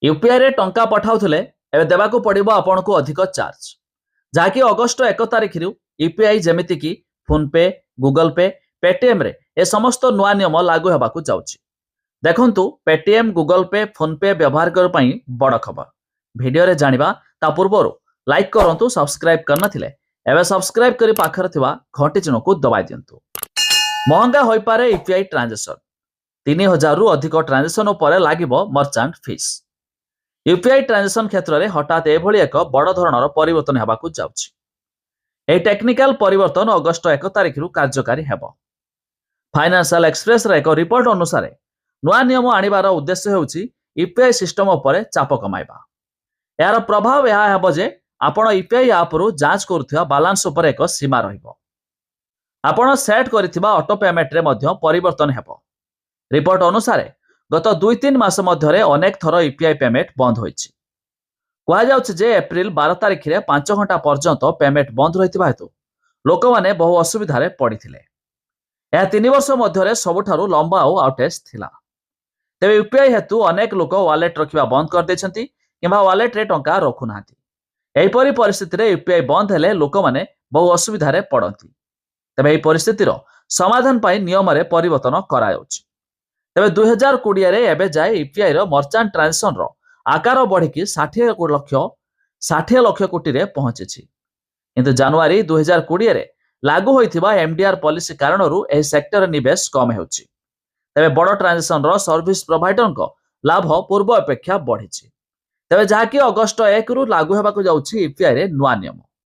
UPI रे टंका पठाउथले एबे देबाकू पड़िबो आपनको अधिक चार्ज जाकि अगस्त 1 तारिख रु यूपीआई जेमिति कि फोन पे गूगल पे पेटीएम रे ए समस्त नुआ नियम लागू हेबाकू जाउछि। देखंतु पेटीएम गूगल पे फोन पे व्यवहार कर पई बड़ खबर वीडियो रे जानिबा ता पूर्वरु लाइक करंतु सब्सक्राइब करना थिले एबे सब्सक्राइब करी पाखर थिबा घंटी चिन्ह को दबाई दियंतु। महंगा होई पारे यूपीआई ट्रांजैक्शन 3000 रु अधिक ट्रांजैक्शन उपरे लागिबो मर्चेंट फीस। यूपीआई ट्रांजैक्शन क्षेत्र में हठात एभली एक बड़ धरणर परिवर्तन हेबाकू जाउछि। ए टेक्निकल परिवर्तन अगस्त 1 तारिख रु कार्यकारी हेबो। फाइनेंशियल एक्सप्रेस रे एक रिपोर्ट अनुसार नुआ नियम आनिबार उद्देश्य हेउछि यूपीआई सिस्टम उपरे चाप कमाइबा। यार प्रभाव यह हेबो जे आपण यूपीआई ऐप रु जांच करूथिबा बैलेंस उपर एक सीमा रहिबो। आपण सेट करिथिबा ऑटो पेमेंट रे मध्य परिवर्तन हेबो। रिपोर्ट अनुसार गत 2-3 मास मध्य अनेक थर यूपीआई पेमेंट बंद होइछि। कहुछि जे एप्रिल 12 तारिख रे 5 घंटा पर्यंत पेमेंट बंद रहिथिबा हेतु लोक माने बहु असुविधारे पड़िथिले। यह 3 वर्ष मध्य सबुठारु लंबा आउटेज थिला। तेबे यूपीआई हेतु अनेक लोक वालेट रखिबा बंद कर देछंती किबा वालेट रे टंका रखु नाहंती। एहिपरि परिस्थिति रे यूपीआई बंद हेले लोक माने बहु असुविधारे पड़ंती। तेबे एही परिस्थितिर समाधान पई नियम रे परिवर्तन करायाउछि। तेबे 2020 रे एबे जाय यूपीआई रो मर्चेंट ट्रांजैक्शन रो आकार बढ़िकी 60 लक्ष कोटी रे पहुंचीछि। किंतु जनवरी 2020 रे लागू होइथिबा एमडीआर पॉलिसी कारणरू एही सेक्टर निवेश कम हेउछि। तेबे बड़ ट्रांजैक्शन रो सर्विस प्रोवाइडर को लाभ पूर्व अपेक्षा बढ़िछि। तेबे जाकी अगस्त 1 रु लागू हेबाकू जाउछि यूपीआई रे नुआ नियम।